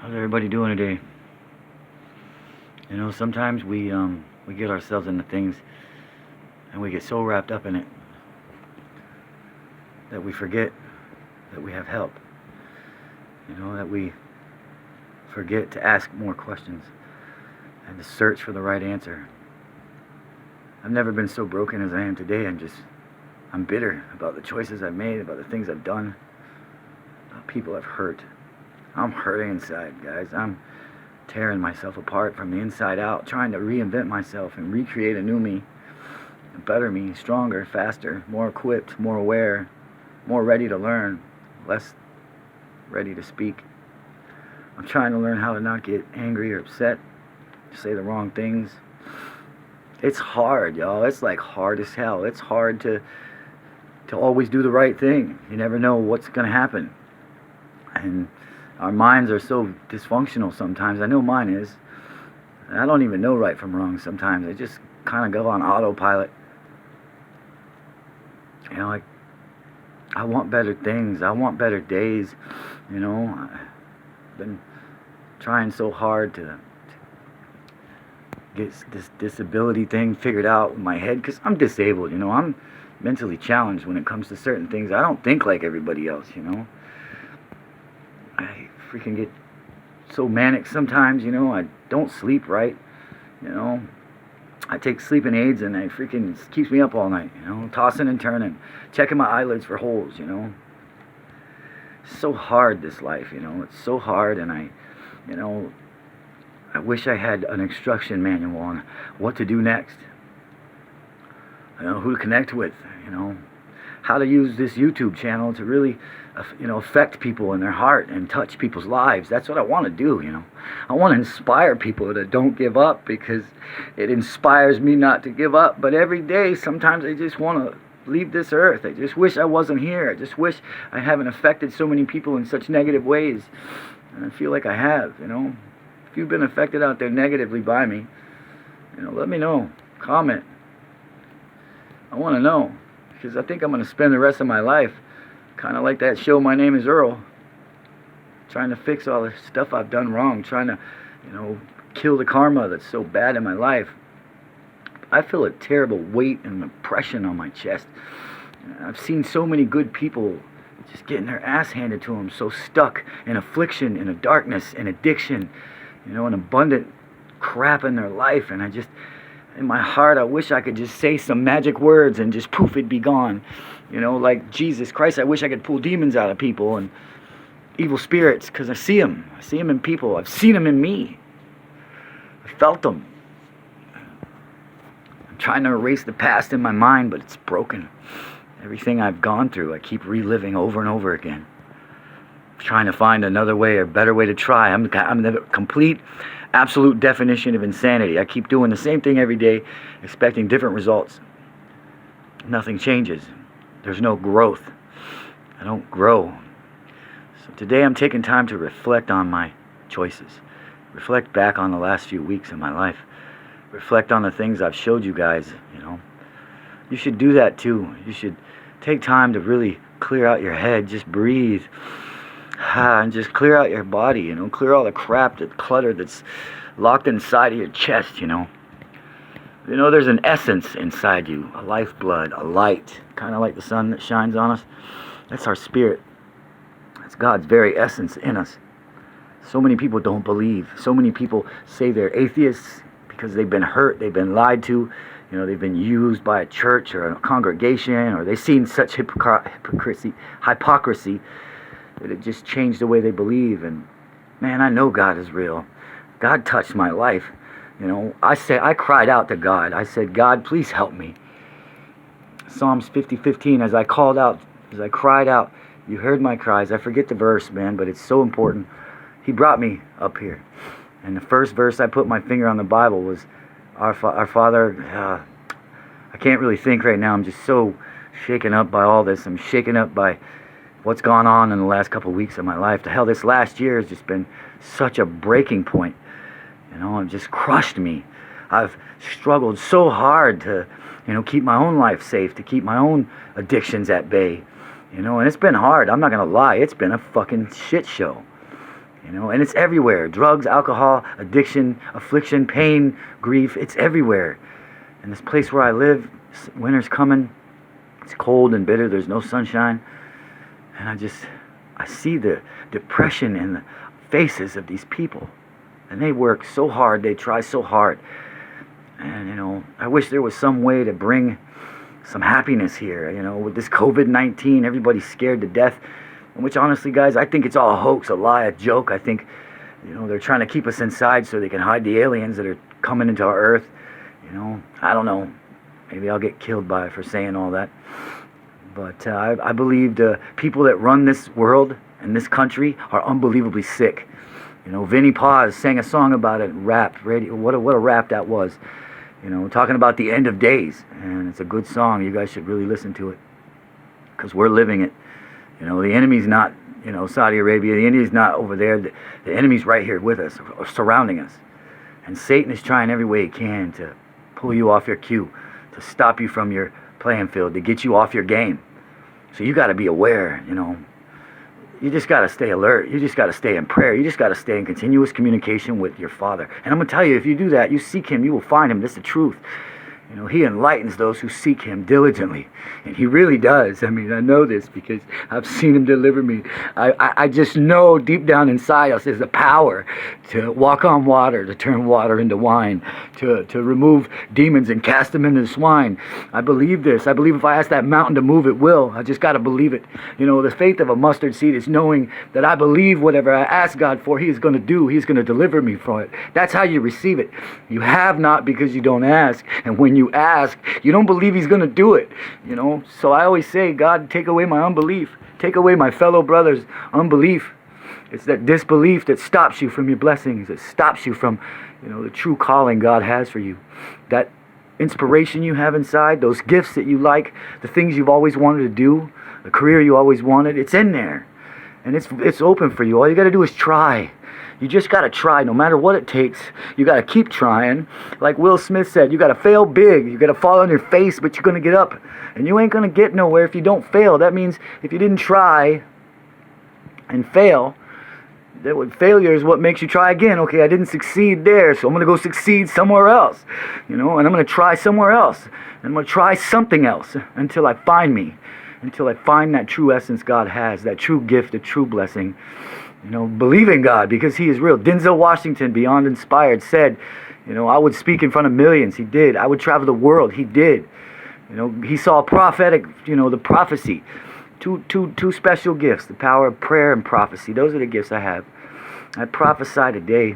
How's everybody doing today? Sometimes we get ourselves into things and we get so wrapped up in it that we forget that we have help. That we forget to ask more questions and to search for the right answer. I've never been so broken as I am today. I'm bitter about the choices I've made, about the things I've done, about people I've hurt. I'm hurting inside, guys. I'm tearing myself apart from the inside out, trying to reinvent myself and recreate a new me, a better me, stronger, faster, more equipped, more aware, more ready to learn, less ready to speak. I'm trying to learn how to not get angry or upset, say the wrong things. It's hard, y'all. It's like hard as hell. It's hard to always do the right thing. You never know what's going to happen. And our minds are so dysfunctional sometimes. I know mine is. I don't even know right from wrong sometimes. I just kind of go on autopilot. I want better things. I want better days. I've been trying so hard to get this disability thing figured out in my head because I'm disabled. I'm mentally challenged when it comes to certain things. I don't think like everybody else. I freaking get so manic sometimes. I don't sleep right. I take sleeping aids and it freaking keeps me up all night. Tossing and turning, checking my eyelids for holes. It's so hard, this life. It's so hard, and I wish I had an instruction manual on what to do next. Who to connect with. How to use this YouTube channel to really, affect people in their heart and touch people's lives. That's what I want to do. I want to inspire people to don't give up because it inspires me not to give up. But every day, sometimes I just want to leave this earth. I just wish I wasn't here. I just wish I haven't affected so many people in such negative ways. And I feel like I have. If you've been affected out there negatively by me, let me know. Comment. I want to know, because I think I'm going to spend the rest of my life kind of like that show My Name is Earl, trying to fix all the stuff I've done wrong, trying to, kill the karma that's so bad in my life. I feel a terrible weight and oppression on my chest. I've seen so many good people just getting their ass handed to them, so stuck in affliction, in a darkness, in addiction, an abundant crap in their life, and in my heart, I wish I could just say some magic words and just poof, it'd be gone. Like Jesus Christ, I wish I could pull demons out of people and evil spirits, because I see them. I see them in people. I've seen them in me. I felt them. I'm trying to erase the past in my mind, but it's broken. Everything I've gone through, I keep reliving over and over again. Trying to find another way or better way to try. I'm the complete, absolute definition of insanity. I keep doing the same thing every day, expecting different results. Nothing changes. There's no growth. I don't grow. So today I'm taking time to reflect on my choices. Reflect back on the last few weeks of my life. Reflect on the things I've showed you guys, You should do that too. You should take time to really clear out your head. Just breathe. And just clear out your body, clear all the crap, the clutter that's locked inside of your chest, There's an essence inside you, a lifeblood, a light, kind of like the sun that shines on us. That's our spirit. That's God's very essence in us. So many people don't believe. So many people say they're atheists because they've been hurt, they've been lied to, they've been used by a church or a congregation, or they've seen such hypocrisy, that it just changed the way they believe. And man, I know God is real. God touched my life. I cried out to God. I said, God, please help me. Psalms 50:15, as I cried out, you heard my cries. I forget the verse, man, but it's so important. He brought me up here. And the first verse I put my finger on the Bible was, Our Father. I can't really think right now. I'm just so shaken up by all this. I'm shaken up by what's gone on in the last couple of weeks of my life. The hell, this last year has just been such a breaking point. It just crushed me. I've struggled so hard to, keep my own life safe, to keep my own addictions at bay. And it's been hard. I'm not going to lie. It's been a fucking shit show. And it's everywhere. Drugs, alcohol, addiction, affliction, pain, grief, it's everywhere. And this place where I live, winter's coming. It's cold and bitter. There's no sunshine. And I see the depression in the faces of these people. And they work so hard. They try so hard. And, I wish there was some way to bring some happiness here. With this COVID-19, everybody's scared to death. Which, honestly, guys, I think it's all a hoax, a lie, a joke. I think, they're trying to keep us inside so they can hide the aliens that are coming into our earth. I don't know. Maybe I'll get killed for saying all that. But I believe the people that run this world and this country are unbelievably sick. Vinnie Paz sang a song about it, rap, radio. What a rap that was. Talking about the end of days. And it's a good song. You guys should really listen to it. Because we're living it. The enemy's not, Saudi Arabia. The enemy's not over there. The enemy's right here with us, surrounding us. And Satan is trying every way he can to pull you off your cue, to stop you from your playing field, to get you off your game. So you got to be aware, You just got to stay alert. You just got to stay in prayer. You just got to stay in continuous communication with your Father. And I'm going to tell you, if you do that, you seek Him, you will find Him. That's the truth. He enlightens those who seek Him diligently. And He really does. I know this because I've seen Him deliver me. I just know deep down inside us there's a power to walk on water, to turn water into wine, to remove demons and cast them into the swine. I believe this. I believe if I ask that mountain to move, it will. I just got to believe it. The faith of a mustard seed is knowing that I believe whatever I ask God for, He is going to do. He's going to deliver me from it. That's how you receive it. You have not because you don't ask. And when you ask, you don't believe He's going to do it. So I always say, God, take away my unbelief. Take away my fellow brothers' unbelief. It's that disbelief that stops you from your blessings. It stops you from, the true calling God has for you. That inspiration you have inside, those gifts that you like, the things you've always wanted to do, the career you always wanted, it's in there. And it's open for you. All you got to do is try. You just got to try no matter what it takes. You got to keep trying. Like Will Smith said, you got to fail big. You got to fall on your face, but you're going to get up. And you ain't going to get nowhere if you don't fail. That means if you didn't try and fail, failure is what makes you try again. Okay, I didn't succeed there, so I'm going to go succeed somewhere else. And I'm going to try somewhere else. And I'm going to try something else until I find me. Until I find that true essence God has, that true gift, the true blessing. Believe in God because He is real. Denzel Washington, beyond inspired, said, I would speak in front of millions. He did. I would travel the world. He did. He saw prophetic, the prophecy. Two special gifts, the power of prayer and prophecy. Those are the gifts I have. I prophesy today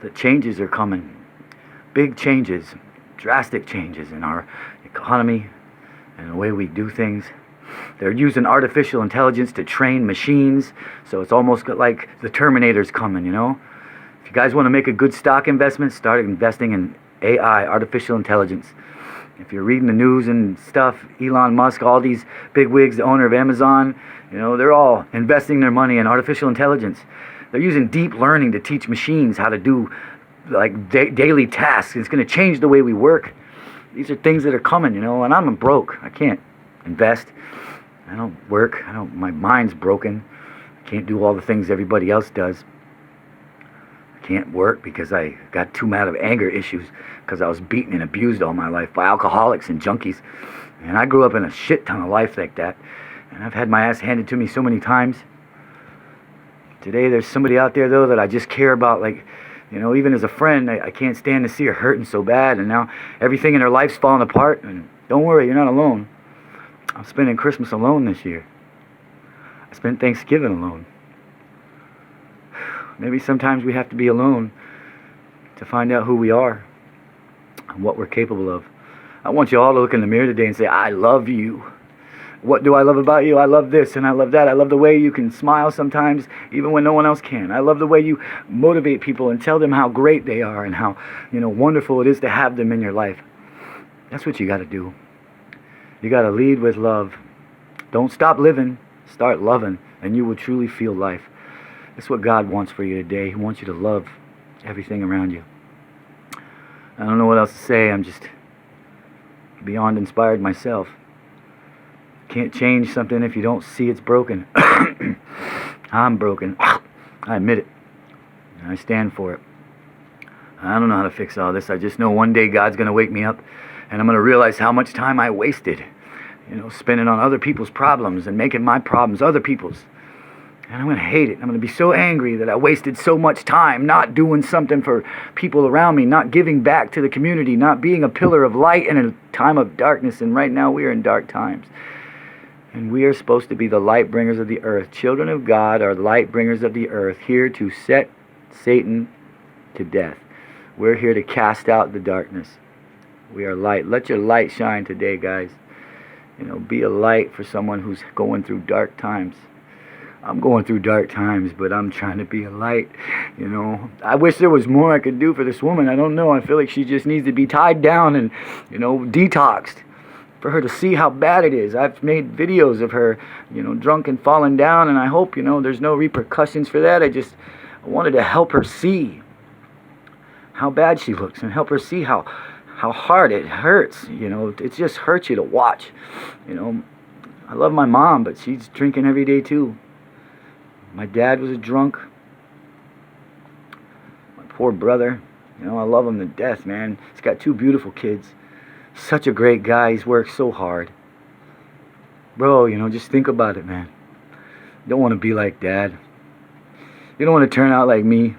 that changes are coming. Big changes, drastic changes in our economy and the way we do things. They're using artificial intelligence to train machines, so it's almost like the Terminator's coming, If you guys want to make a good stock investment, start investing in AI, artificial intelligence. If you're reading the news and stuff, Elon Musk, all these bigwigs, the owner of Amazon, they're all investing their money in artificial intelligence. They're using deep learning to teach machines how to do daily tasks. It's going to change the way we work. These are things that are coming, and I'm broke. I can't invest. I don't work. My mind's broken. I can't do all the things everybody else does. I can't work because I got too mad of anger issues because I was beaten and abused all my life by alcoholics and junkies. And I grew up in a shit ton of life like that. And I've had my ass handed to me so many times. Today there's somebody out there, though, that I just care about, even as a friend, I can't stand to see her hurting so bad. And now everything in her life's falling apart. And don't worry, you're not alone. I'm spending Christmas alone this year. I spent Thanksgiving alone. Maybe sometimes we have to be alone to find out who we are and what we're capable of. I want you all to look in the mirror today and say, I love you. What do I love about you? I love this and I love that. I love the way you can smile sometimes even when no one else can. I love the way you motivate people and tell them how great they are and how wonderful it is to have them in your life. That's what you got to do. You got to lead with love. Don't stop living. Start loving, and you will truly feel life. That's what God wants for you today. He wants you to love everything around you. I don't know what else to say. I'm just beyond inspired myself. Can't change something if you don't see it's broken. I'm broken. I admit it. And I stand for it. I don't know how to fix all this. I just know one day God's going to wake me up and I'm going to realize how much time I wasted, spending on other people's problems and making my problems other people's. And I'm going to hate it. I'm going to be so angry that I wasted so much time not doing something for people around me, not giving back to the community, not being a pillar of light in a time of darkness. And right now we are in dark times. And we are supposed to be the light bringers of the earth. Children of God are light bringers of the earth, here to set Satan to death. We're here to cast out the darkness. We are light. Let your light shine today, guys. Be a light for someone who's going through dark times. I'm going through dark times, but I'm trying to be a light. I wish there was more I could do for this woman. I don't know. I feel like she just needs to be tied down and, detoxed for her to see how bad it is. I've made videos of her, drunk and falling down, and I hope, there's no repercussions for that. I wanted to help her see how bad she looks and help her see how hard it hurts. It just hurts you to watch. I love my mom, but she's drinking every day too. My dad was a drunk. My poor brother, I love him to death, man. He's got 2 beautiful kids. Such a great guy. He's worked so hard. Bro, just think about it, man. You don't want to be like Dad. You don't want to turn out like me.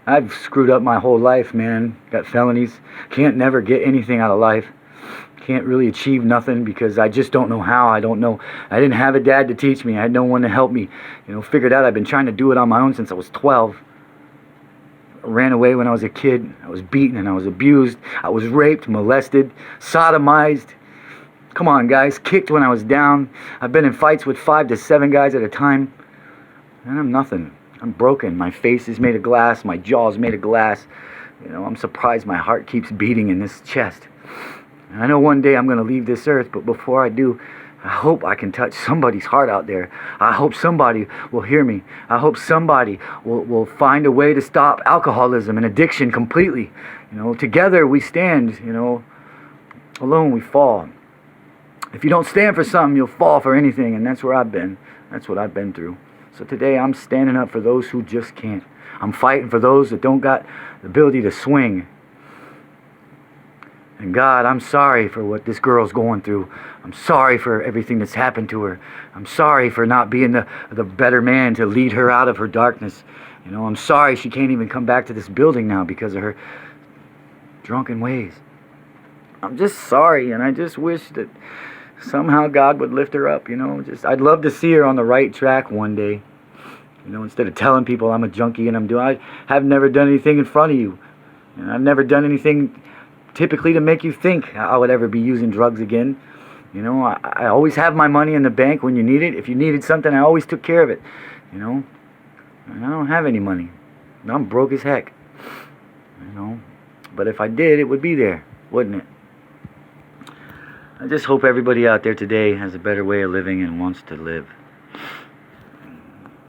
I've screwed up my whole life, man. Got felonies. Can't never get anything out of life. Can't really achieve nothing because I just don't know how. I don't know. I didn't have a dad to teach me. I had no one to help me. Figured out I've been trying to do it on my own since I was 12. I ran away when I was a kid. I was beaten and I was abused. I was raped, molested, sodomized. Come on, guys. Kicked when I was down. I've been in fights with 5 to 7 guys at a time. And I'm nothing. I'm broken. My face is made of glass. My jaw is made of glass. I'm surprised my heart keeps beating in this chest. And I know one day I'm going to leave this earth, but before I do, I hope I can touch somebody's heart out there. I hope somebody will hear me. I hope somebody will find a way to stop alcoholism and addiction completely. Together we stand, alone we fall. If you don't stand for something, you'll fall for anything, and that's where I've been. That's what I've been through. So today I'm standing up for those who just can't. I'm fighting for those that don't got the ability to swing. And God, I'm sorry for what this girl's going through. I'm sorry for everything that's happened to her. I'm sorry for not being the better man to lead her out of her darkness. I'm sorry she can't even come back to this building now because of her drunken ways. I'm just sorry, and I just wish that somehow God would lift her up, I'd love to see her on the right track one day. Instead of telling people I'm a junkie and I have never done anything in front of you. And I've never done anything typically to make you think I would ever be using drugs again. I always have my money in the bank when you need it. If you needed something, I always took care of it. And I don't have any money. I'm broke as heck. But if I did, it would be there, wouldn't it? I just hope everybody out there today has a better way of living and wants to live.